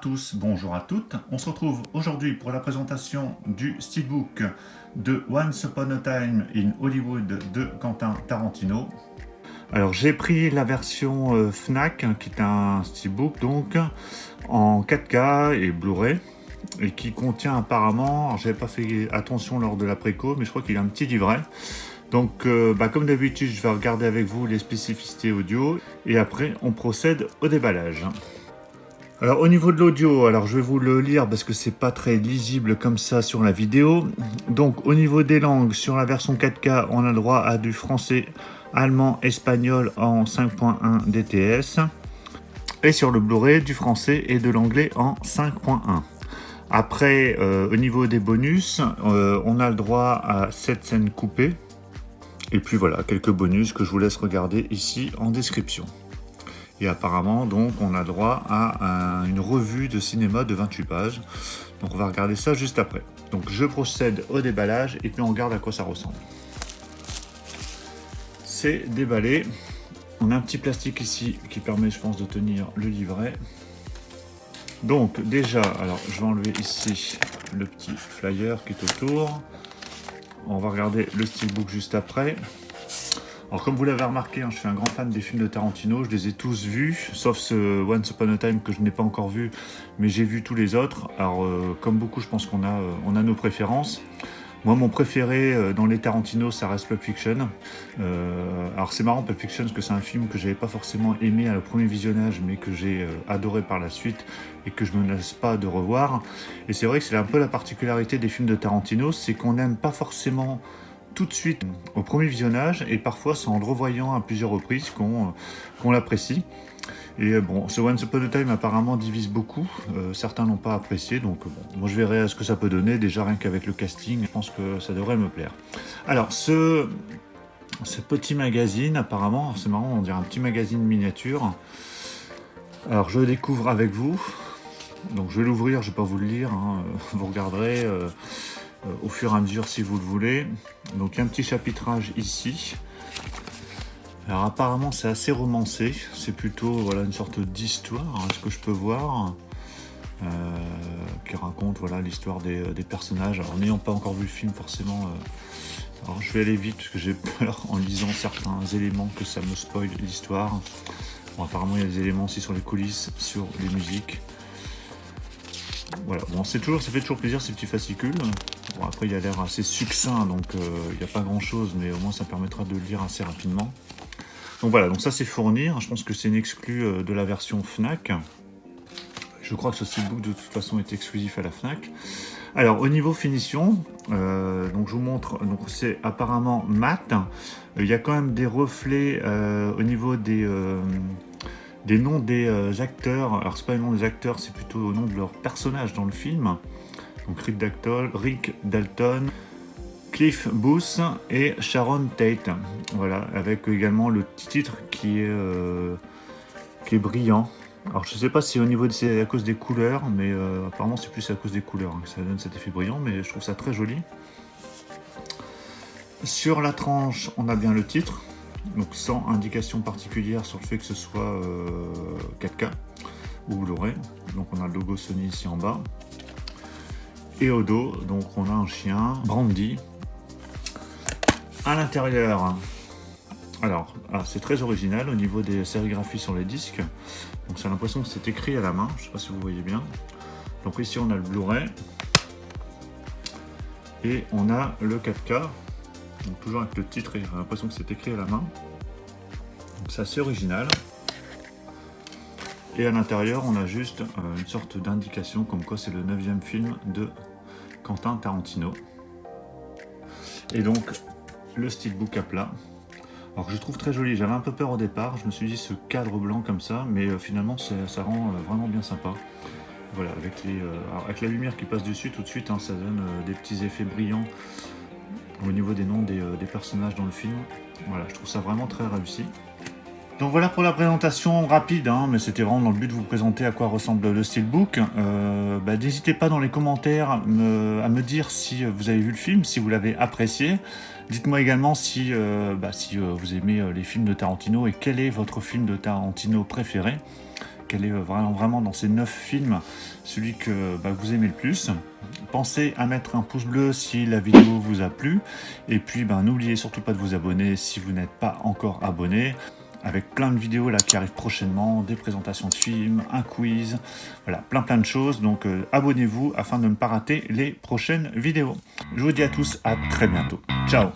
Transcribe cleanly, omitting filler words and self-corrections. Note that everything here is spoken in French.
tous, bonjour à toutes. On se retrouve aujourd'hui pour la présentation du steelbook de Once Upon a Time in Hollywood de Quentin Tarantino. Alors j'ai pris la version Fnac, qui est un steelbook donc en 4K et Blu-ray, et qui contient apparemment, j'avais pas fait attention lors de la préco, mais je crois qu'il y a un petit livret. Donc comme d'habitude, je vais regarder avec vous les spécificités audio, et après on procède au déballage. Alors au niveau de l'audio, alors je vais vous le lire parce que c'est pas très lisible comme ça sur la vidéo. Donc au niveau des langues, sur la version 4K, on a le droit à du français, allemand, espagnol en 5.1 DTS. Et sur le Blu-ray, du français et de l'anglais en 5.1. Après, au niveau des bonus, on a le droit à 7 scènes coupées. Et puis voilà, quelques bonus que je vous laisse regarder ici en description. Et apparemment, donc, on a droit à une revue de cinéma de 28 pages. Donc, on va regarder ça juste après. Donc, je procède au déballage et puis on regarde à quoi ça ressemble. C'est déballé. On a un petit plastique ici qui permet, je pense, de tenir le livret. Donc, déjà, alors, je vais enlever ici le petit flyer qui est autour. On va regarder le steelbook juste après. Alors comme vous l'avez remarqué, je suis un grand fan des films de Tarantino, je les ai tous vus, sauf ce Once Upon a Time que je n'ai pas encore vu, mais j'ai vu tous les autres. Alors comme beaucoup, je pense qu'on a nos préférences. Moi, mon préféré dans les Tarantino, ça reste Pulp Fiction. Alors c'est marrant, Pulp Fiction, parce que c'est un film que j'avais pas forcément aimé à le premier visionnage, mais que j'ai adoré par la suite et que je me laisse pas de revoir. Et c'est vrai que c'est un peu la particularité des films de Tarantino, c'est qu'on n'aime pas forcément tout de suite au premier visionnage, et parfois c'est en le revoyant à plusieurs reprises qu'on l'apprécie. Et bon, ce Once Upon a Time apparemment divise beaucoup, certains n'ont pas apprécié, donc bon, moi je verrai ce que ça peut donner, déjà rien qu'avec le casting, je pense que ça devrait me plaire. Alors ce petit magazine apparemment, c'est marrant, on dirait un petit magazine miniature. Alors je le découvre avec vous, donc je vais l'ouvrir, je vais pas vous le lire, vous regarderez au fur et à mesure si vous le voulez. Donc il y a un petit chapitrage ici. Alors apparemment c'est assez romancé, c'est plutôt voilà, une sorte d'histoire, ce que je peux voir, qui raconte voilà, l'histoire des personnages. Alors n'ayant pas encore vu le film forcément, alors je vais aller vite parce que j'ai peur en lisant certains éléments que ça me spoil l'histoire. Bon, apparemment il y a des éléments aussi sur les coulisses, sur les musiques. Voilà, bon, ça fait toujours plaisir ces petits fascicules. Bon, après il a l'air assez succinct, donc il n'y a pas grand chose, mais au moins ça permettra de le lire assez rapidement. Donc voilà, donc ça c'est fourni, je pense que c'est une exclue de la version Fnac. Je crois que ce steelbook de toute façon est exclusif à la Fnac. Alors au niveau finition, donc je vous montre, donc c'est apparemment mat. Il y a quand même des reflets au niveau des noms des acteurs. Alors c'est pas les noms des acteurs, c'est plutôt le nom de leurs personnages dans le film. Donc Rick Dalton, Cliff Booth et Sharon Tate. Voilà, avec également le titre qui est brillant. Alors je sais pas si au niveau c'est à cause des couleurs, mais apparemment c'est plus à cause des couleurs que ça donne cet effet brillant, mais je trouve ça très joli. Sur la tranche, on a bien le titre, donc sans indication particulière sur le fait que ce soit 4K ou Blu-ray. Donc on a le logo Sony ici en bas. Et au dos, donc on a un chien, Brandy. À l'intérieur, alors c'est très original au niveau des sérigraphies sur les disques. Donc c'est l'impression que c'est écrit à la main, je ne sais pas si vous voyez bien. Donc ici on a le Blu-ray. Et on a le 4K. Donc toujours avec le titre, j'ai l'impression que c'est écrit à la main. Donc c'est assez original. Et à l'intérieur, on a juste une sorte d'indication comme quoi c'est le 9e film de Quentin Tarantino. Et donc, le steelbook à plat. Alors que je trouve très joli, j'avais un peu peur au départ, je me suis dit ce cadre blanc comme ça, mais finalement ça rend vraiment bien sympa. Voilà, avec la lumière qui passe dessus, tout de suite, ça donne des petits effets brillants au niveau des noms des personnages dans le film. Voilà, je trouve ça vraiment très réussi. Donc voilà pour la présentation rapide, mais c'était vraiment dans le but de vous présenter à quoi ressemble le steelbook. N'hésitez pas dans les commentaires à me dire si vous avez vu le film, si vous l'avez apprécié. Dites-moi également si vous aimez les films de Tarantino et quel est votre film de Tarantino préféré. quel est vraiment dans ces 9 films celui que vous aimez le plus. Pensez à mettre un pouce bleu si la vidéo vous a plu. Et puis n'oubliez surtout pas de vous abonner si vous n'êtes pas encore abonné. Avec plein de vidéos là qui arrivent prochainement, des présentations de films, un quiz, voilà, plein de choses. Donc abonnez-vous afin de ne pas rater les prochaines vidéos. Je vous dis à tous à très bientôt. Ciao!